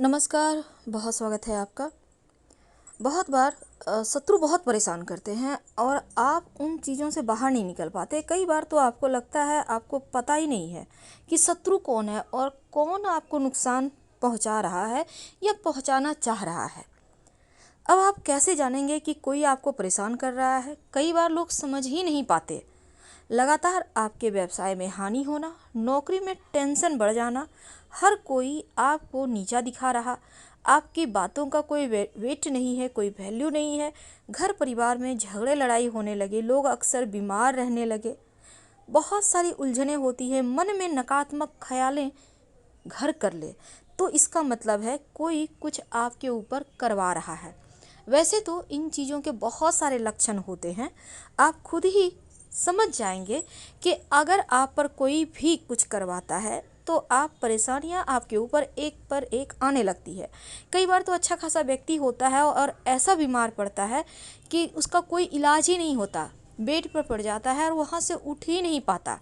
नमस्कार, बहुत स्वागत है आपका। बहुत बार शत्रु बहुत परेशान करते हैं और आप उन चीज़ों से बाहर नहीं निकल पाते। कई बार तो आपको लगता है आपको पता ही नहीं है कि शत्रु कौन है और कौन आपको नुकसान पहुंचा रहा है या पहुंचाना चाह रहा है। अब आप कैसे जानेंगे कि कोई आपको परेशान कर रहा है? कई बार लोग समझ ही नहीं पाते। लगातार आपके व्यवसाय में हानि होना, नौकरी में टेंशन बढ़ जाना, हर कोई आपको नीचा दिखा रहा, आपकी बातों का कोई वेट नहीं है, कोई वैल्यू नहीं है, घर परिवार में झगड़े लड़ाई होने लगे, लोग अक्सर बीमार रहने लगे, बहुत सारी उलझनें होती है, मन में नकारात्मक ख्यालें घर कर ले, तो इसका मतलब है कोई कुछ आपके ऊपर करवा रहा है। वैसे तो इन चीज़ों के बहुत सारे लक्षण होते हैं, आप खुद ही समझ जाएंगे कि अगर आप पर कोई भी कुछ करवाता है तो आप परेशानियां आपके ऊपर एक पर एक आने लगती है। कई बार तो अच्छा खासा व्यक्ति होता है और ऐसा बीमार पड़ता है कि उसका कोई इलाज ही नहीं होता, बेड पर पड़ जाता है और वहाँ से उठ ही नहीं पाता,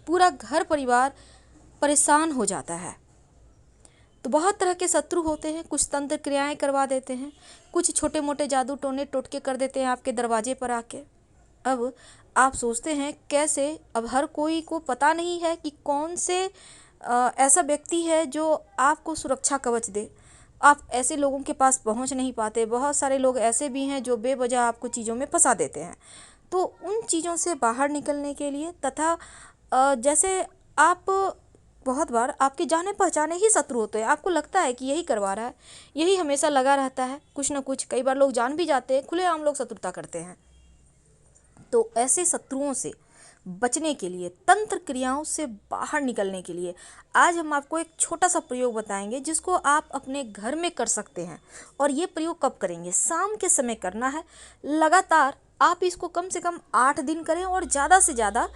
पूरा घर परिवार परेशान हो जाता है। तो बहुत तरह के शत्रु होते हैं, कुछ तंत्र क्रियाएं करवा देते हैं, कुछ छोटे मोटे जादू टोने टोटके कर देते हैं आपके दरवाजे पर आके। अब आप सोचते हैं कैसे, अब हर कोई को पता नहीं है कि कौन से ऐसा व्यक्ति है जो आपको सुरक्षा कवच दे। आप ऐसे लोगों के पास पहुंच नहीं पाते। बहुत सारे लोग ऐसे भी हैं जो बेवजह आपको चीज़ों में फंसा देते हैं। तो उन चीज़ों से बाहर निकलने के लिए तथा जैसे आप बहुत बार आपके जाने पहचाने ही शत्रु होते हैं, आपको लगता है कि यही करवा रहा है, यही हमेशा लगा रहता है कुछ ना कुछ। कई बार लोग जान भी जाते हैं, खुलेआम लोग शत्रुता करते हैं। तो ऐसे शत्रुओं से बचने के लिए, तंत्र क्रियाओं से बाहर निकलने के लिए आज हम आपको एक छोटा सा प्रयोग बताएंगे जिसको आप अपने घर में कर सकते हैं। और ये प्रयोग कब करेंगे? शाम के समय करना है। लगातार आप इसको कम से कम 8 दिन करें और ज़्यादा से ज़्यादा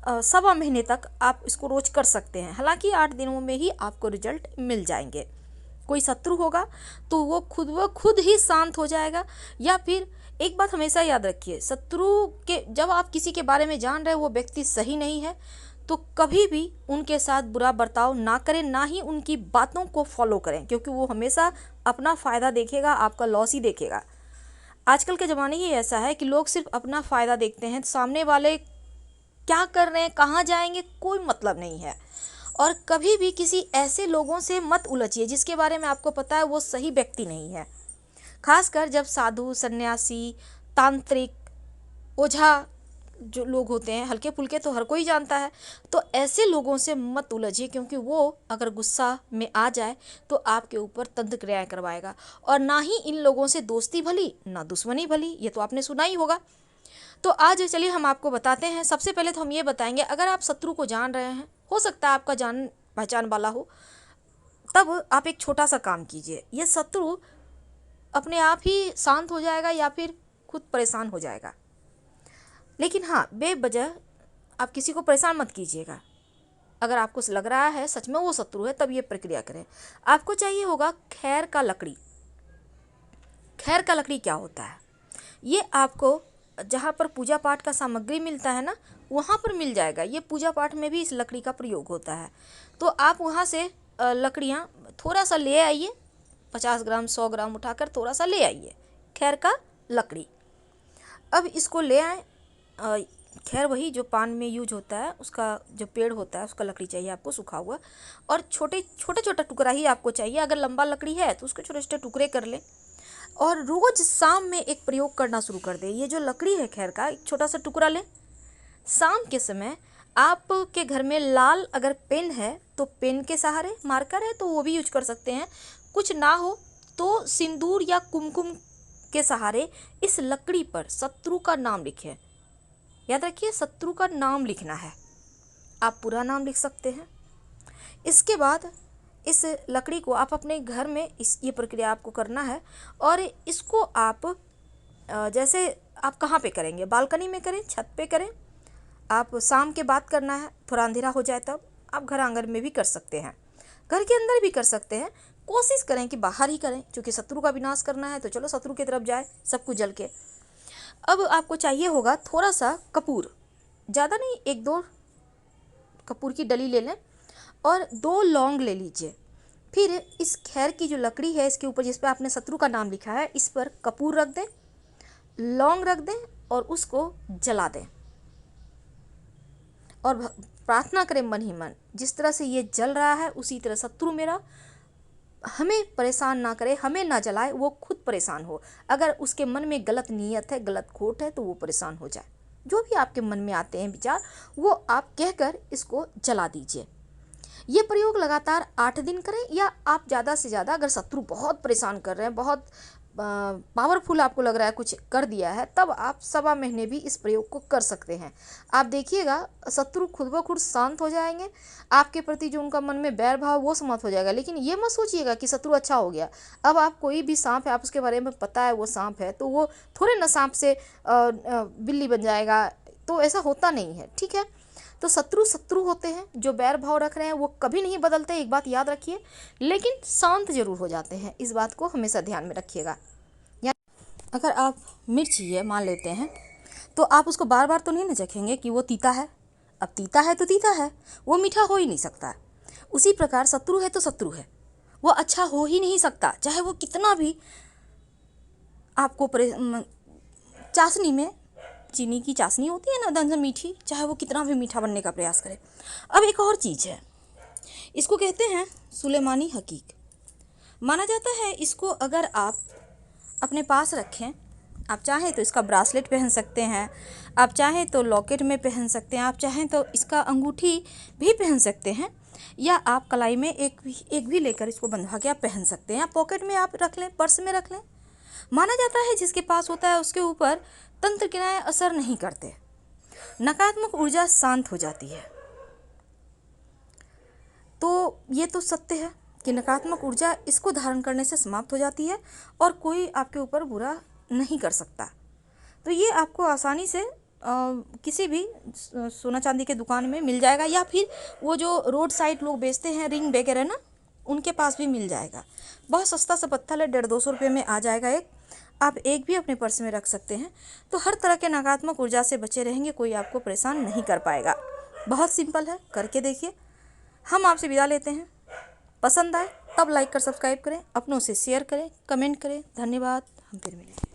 सवा महीने तक आप इसको रोज कर सकते हैं। हालांकि 8 दिनों में ही आपको रिजल्ट मिल जाएंगे। कोई शत्रु होगा तो वो खुद ही शांत हो जाएगा। या फिर एक बात हमेशा याद रखिए, शत्रु के जब आप किसी के बारे में जान रहे हो वो व्यक्ति सही नहीं है तो कभी भी उनके साथ बुरा बर्ताव ना करें, ना ही उनकी बातों को फॉलो करें, क्योंकि वो हमेशा अपना फ़ायदा देखेगा, आपका लॉस ही देखेगा। आजकल के ज़माने ही ऐसा है कि लोग सिर्फ अपना फ़ायदा देखते हैं, सामने वाले क्या कर रहे हैं, कहाँ जाएंगे, कोई मतलब नहीं है। और कभी भी किसी ऐसे लोगों से मत उलझिए जिसके बारे में आपको पता है वो सही व्यक्ति नहीं है। खासकर जब साधु, सन्यासी, तांत्रिक, ओझा जो लोग होते हैं, हल्के फुल्के तो हर कोई जानता है, तो ऐसे लोगों से मत उलझिए, क्योंकि वो अगर गुस्सा में आ जाए तो आपके ऊपर तंत्र क्रियाएं करवाएगा। और ना ही इन लोगों से दोस्ती भली ना दुश्मनी भली, ये तो आपने सुना ही होगा। तो आज चलिए हम आपको बताते हैं। सबसे पहले तो हम ये बताएंगे, अगर आप शत्रु को जान रहे हैं, हो सकता है आपका जान पहचान वाला हो, तब आप एक छोटा सा काम कीजिए। ये शत्रु अपने आप ही शांत हो जाएगा या फिर खुद परेशान हो जाएगा। लेकिन हाँ, बेवजह आप किसी को परेशान मत कीजिएगा। अगर आपको लग रहा है सच में वो शत्रु है, तब ये प्रक्रिया करें। आपको चाहिए होगा खैर का लकड़ी। खैर का लकड़ी क्या होता है? ये आपको जहाँ पर पूजा पाठ का सामग्री मिलता है ना, वहाँ पर मिल जाएगा। ये पूजा पाठ में भी इस लकड़ी का प्रयोग होता है। तो आप वहाँ से लकड़ियाँ थोड़ा सा ले आइए, 50 ग्राम 100 ग्राम उठाकर थोड़ा सा ले आइए खैर का लकड़ी। अब इसको ले आए। खैर वही जो पान में यूज होता है, उसका जो पेड़ होता है उसका लकड़ी चाहिए आपको, सूखा हुआ। और छोटे छोटा टुकड़ा ही आपको चाहिए। अगर लंबा लकड़ी है तो उसके छोटे छोटे टुकड़े कर लें और रोज शाम में एक प्रयोग करना शुरू कर दें। ये जो लकड़ी है खैर का, एक छोटा सा टुकड़ा लें। शाम के समय आपके घर में लाल अगर पेन है तो पेन के सहारे, मार्कर है तो वो भी यूज कर सकते हैं, कुछ ना हो तो सिंदूर या कुमकुम के सहारे इस लकड़ी पर शत्रु का नाम लिखें। याद रखिए, शत्रु का नाम लिखना है। आप पूरा नाम लिख सकते हैं। इसके बाद इस लकड़ी को आप अपने घर में ये प्रक्रिया आपको करना है। और इसको आप जैसे आप कहाँ पे करेंगे? बालकनी में करें, छत पे करें। आप शाम के बाद करना है, थोड़ा अंधेरा हो जाए तब। आप घर आंगन में भी कर सकते हैं, घर के अंदर भी कर सकते हैं। कोशिश करें कि बाहर ही करें, क्योंकि शत्रु का विनाश करना है तो चलो शत्रु की तरफ जाए सब कुछ जल के। अब आपको चाहिए होगा थोड़ा सा कपूर, ज़्यादा नहीं, 1-2 कपूर की डली ले लें और 2 लौंग ले लीजिए। फिर इस खैर की जो लकड़ी है इसके ऊपर जिस पर आपने शत्रु का नाम लिखा है, इस पर कपूर रख दें, लौंग रख दें और उसको जला दें और प्रार्थना करें मन ही मन, जिस तरह से ये जल रहा है उसी तरह शत्रु मेरा हमें परेशान ना करे, हमें ना जलाए, वो खुद परेशान हो। अगर उसके मन में गलत नीयत है, गलत खोट है, तो वो परेशान हो जाए। जो भी आपके मन में आते हैं विचार, वो आप कहकर इसको जला दीजिए। ये प्रयोग लगातार 8 दिन करें, या आप ज़्यादा से ज़्यादा अगर शत्रु बहुत परेशान कर रहे हैं, बहुत पावरफुल आपको लग रहा है कुछ कर दिया है, तब आप 1.25 महीने भी इस प्रयोग को कर सकते हैं। आप देखिएगा शत्रु खुद ब खुद शांत हो जाएंगे, आपके प्रति जो उनका मन में बैर भाव वो समाप्त हो जाएगा। लेकिन ये मत सोचिएगा कि शत्रु अच्छा हो गया। अब आप कोई भी सांप है, आप उसके बारे में पता है वो सांप है, तो वो थोड़े ना सांप से बिल्ली बन जाएगा, तो ऐसा होता नहीं है, ठीक है। तो शत्रु शत्रु होते हैं, जो बैर भाव रख रहे हैं वो कभी नहीं बदलते, एक बात याद रखिए, लेकिन शांत जरूर हो जाते हैं। इस बात को हमेशा ध्यान में रखिएगा। या अगर आप मिर्च ये मान लेते हैं, तो आप उसको बार बार तो नहीं न चखेंगे कि वो तीता है। अब तीता है तो तीता है, वो मीठा हो ही नहीं सकता। उसी प्रकार शत्रु है तो शत्रु है, वो अच्छा हो ही नहीं सकता, चाहे वो कितना भी आपको चाशनी में चीनी की चाशनी होती है ना, दंजन मीठी, चाहे वो कितना भी मीठा बनने का प्रयास करे। अब एक और चीज़ है, इसको कहते हैं सुलेमानी हकीक। माना जाता है इसको अगर आप अपने पास रखें, आप चाहें तो इसका ब्रासलेट पहन सकते हैं, आप चाहें तो लॉकेट में पहन सकते हैं, आप चाहें तो इसका अंगूठी भी पहन सकते हैं, या आप कलाई में एक भी लेकर इसको बंधवा के आप पहन सकते हैं, पॉकेट में आप रख लें, पर्स में रख लें। माना जाता है जिसके पास होता है उसके ऊपर तंत्र क्रियाएं असर नहीं करते, नकारात्मक ऊर्जा शांत हो जाती है। तो ये तो सत्य है कि नकारात्मक ऊर्जा इसको धारण करने से समाप्त हो जाती है और कोई आपके ऊपर बुरा नहीं कर सकता। तो ये आपको आसानी से किसी भी सोना चांदी के दुकान में मिल जाएगा, या फिर वो जो रोड साइड लोग बेचते हैं रिंग वगैरह ना, उनके पास भी मिल जाएगा। बहुत सस्ता सा पत्थर है, 150-200 रुपये में आ जाएगा एक। आप एक भी अपने पर्स में रख सकते हैं। तो हर तरह के नकारात्मक ऊर्जा से बचे रहेंगे, कोई आपको परेशान नहीं कर पाएगा। बहुत सिंपल है, करके देखिए। हम आपसे विदा लेते हैं। पसंद आए तब लाइक कर सब्सक्राइब करें, अपनों से शेयर करें, कमेंट करें। धन्यवाद, हम फिर मिलेंगे।